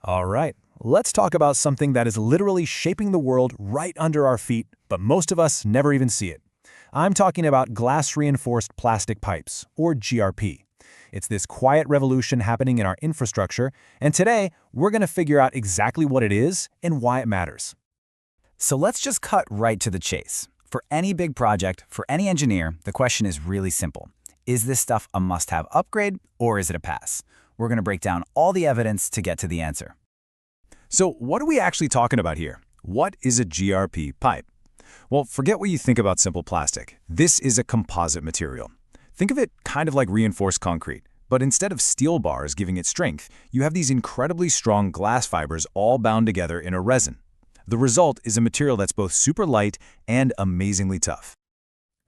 All right, let's talk about something that is literally shaping the world right under our feet, but most of us never even see it. I'm talking about glass-reinforced plastic pipes, or GRP. It's this quiet revolution happening in our infrastructure, and today we're going to figure out exactly what it is and why it matters. So let's just cut right to the chase. For any big project, for any engineer, the question is really simple. Is this stuff a must-have upgrade, or is it a pass? We're going to break down all the evidence to get to the answer. So what are we actually talking about here? What is a GRP pipe? Well, forget what you think about simple plastic. This is a composite material. Think of it kind of like reinforced concrete, but instead of steel bars giving it strength, you have these incredibly strong glass fibers all bound together in a resin. The result is a material that's both super light and amazingly tough.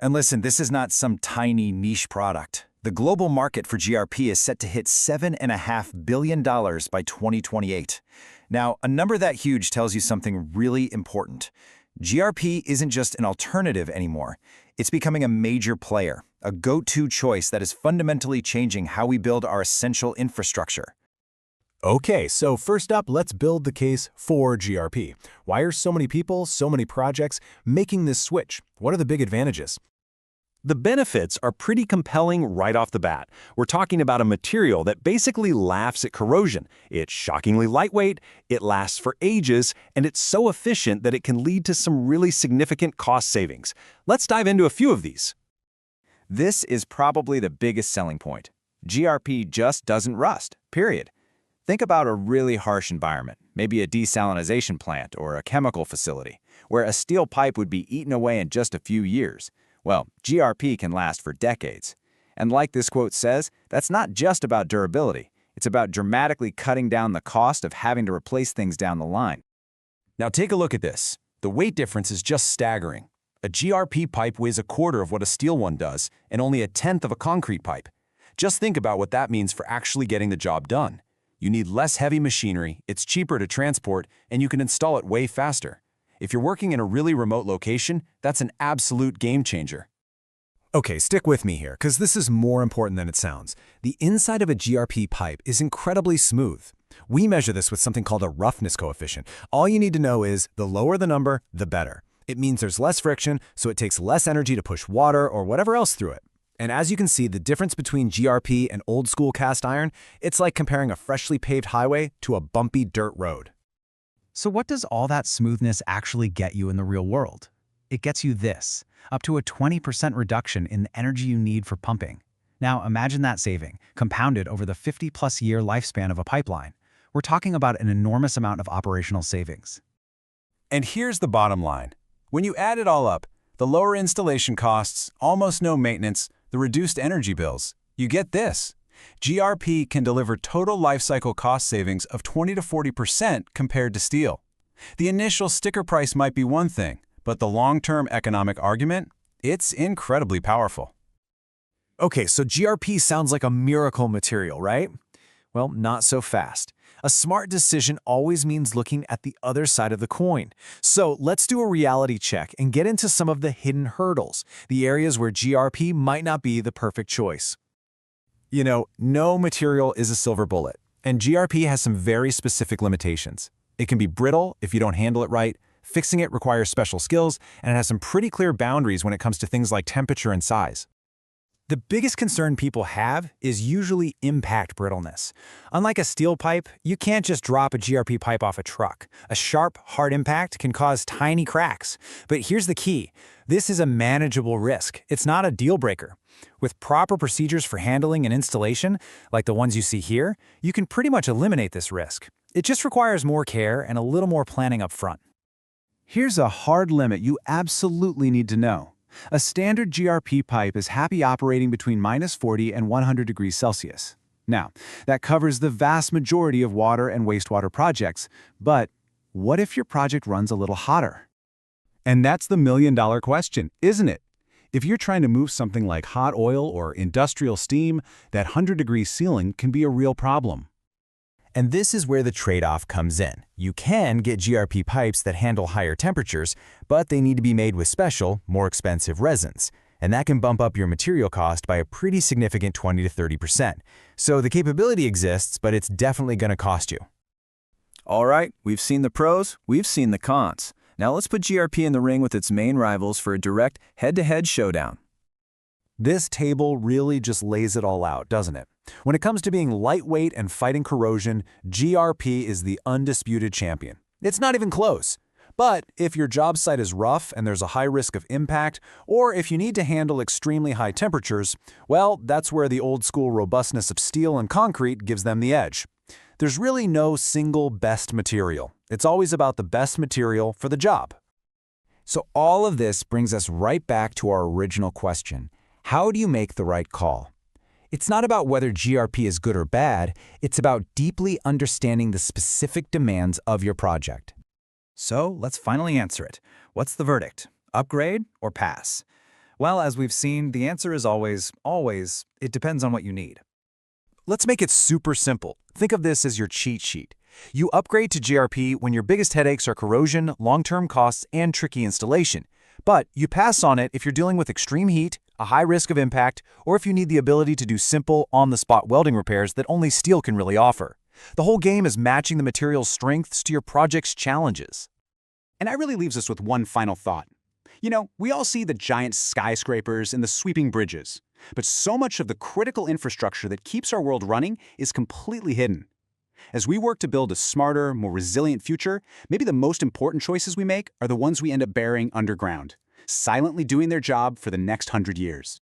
And listen, this is not some tiny niche product. The global market for GRP is set to hit $7.5 billion by 2028. Now, a number that huge tells you something really important. GRP isn't just an alternative anymore. It's becoming a major player, a go-to choice that is fundamentally changing how we build our essential infrastructure. Okay, so first up, let's build the case for GRP. Why are so many people, so many projects making this switch? What are the big advantages? The benefits are pretty compelling right off the bat. We're talking about a material that basically laughs at corrosion. It's shockingly lightweight, it lasts for ages, and it's so efficient that it can lead to some really significant cost savings. Let's dive into a few of these. This is probably the biggest selling point. GRP just doesn't rust, period. Think about a really harsh environment, maybe a desalination plant or a chemical facility, where a steel pipe would be eaten away in just a few years. Well, GRP can last for decades. And like this quote says, that's not just about durability. It's about dramatically cutting down the cost of having to replace things down the line. Now take a look at this. The weight difference is just staggering. A GRP pipe weighs a quarter of what a steel one does, and only a tenth of a concrete pipe. Just think about what that means for actually getting the job done. You need less heavy machinery, it's cheaper to transport, and you can install it way faster. If you're working in a really remote location, that's an absolute game changer. Okay, stick with me here, because this is more important than it sounds. The inside of a GRP pipe is incredibly smooth. We measure this with something called a roughness coefficient. All you need to know is the lower the number, the better. It means there's less friction, so it takes less energy to push water or whatever else through it. And as you can see, the difference between GRP and old-school cast iron, it's like comparing a freshly paved highway to a bumpy dirt road. So what does all that smoothness actually get you in the real world? It gets you this, up to a 20% reduction in the energy you need for pumping. Now imagine that saving, compounded over the 50-plus year lifespan of a pipeline. We're talking about an enormous amount of operational savings. And here's the bottom line. When you add it all up, the lower installation costs, almost no maintenance, the reduced energy bills, you get this. GRP can deliver total lifecycle cost savings of 20 to 40% compared to steel. The initial sticker price might be one thing, but the long-term economic argument, it's incredibly powerful. Okay, so GRP sounds like a miracle material, right? Well, not so fast. A smart decision always means looking at the other side of the coin. So let's do a reality check and get into some of the hidden hurdles, the areas where GRP might not be the perfect choice. You know, no material is a silver bullet, and GRP has some very specific limitations. It can be brittle if you don't handle it right, fixing it requires special skills, and it has some pretty clear boundaries when it comes to things like temperature and size. The biggest concern people have is usually impact brittleness. Unlike a steel pipe, you can't just drop a GRP pipe off a truck. A sharp, hard impact can cause tiny cracks. But here's the key. This is a manageable risk. It's not a deal breaker. With proper procedures for handling and installation, like the ones you see here, you can pretty much eliminate this risk. It just requires more care and a little more planning up front. Here's a hard limit you absolutely need to know. A standard GRP pipe is happy operating between -40 and 100 degrees Celsius. Now, that covers the vast majority of water and wastewater projects, but what if your project runs a little hotter? And that's the million-dollar question, isn't it? If you're trying to move something like hot oil or industrial steam, that 100-degree ceiling can be a real problem. And this is where the trade-off comes in. You can get GRP pipes that handle higher temperatures, but they need to be made with special, more expensive resins. And that can bump up your material cost by a pretty significant 20 to 30%. So the capability exists, but it's definitely going to cost you. All right, we've seen the pros, we've seen the cons. Now let's put GRP in the ring with its main rivals for a direct head-to-head showdown. This table really just lays it all out, doesn't it? When it comes to being lightweight and fighting corrosion, GRP is the undisputed champion. It's not even close. But if your job site is rough and there's a high risk of impact, or if you need to handle extremely high temperatures, well, that's where the old-school robustness of steel and concrete gives them the edge. There's really no single best material. It's always about the best material for the job. So all of this brings us right back to our original question. How do you make the right call? It's not about whether GRP is good or bad, it's about deeply understanding the specific demands of your project. So let's finally answer it. What's the verdict? Upgrade or pass? Well, as we've seen, the answer is always, it depends on what you need. Let's make it super simple. Think of this as your cheat sheet. You upgrade to GRP when your biggest headaches are corrosion, long-term costs, and tricky installation. But you pass on it if you're dealing with extreme heat, a high risk of impact, or if you need the ability to do simple, on-the-spot welding repairs that only steel can really offer. The whole game is matching the material's strengths to your project's challenges. And that really leaves us with one final thought. You know, we all see the giant skyscrapers and the sweeping bridges, but so much of the critical infrastructure that keeps our world running is completely hidden. As we work to build a smarter, more resilient future, maybe the most important choices we make are the ones we end up burying underground, silently doing their job for the next 100 years.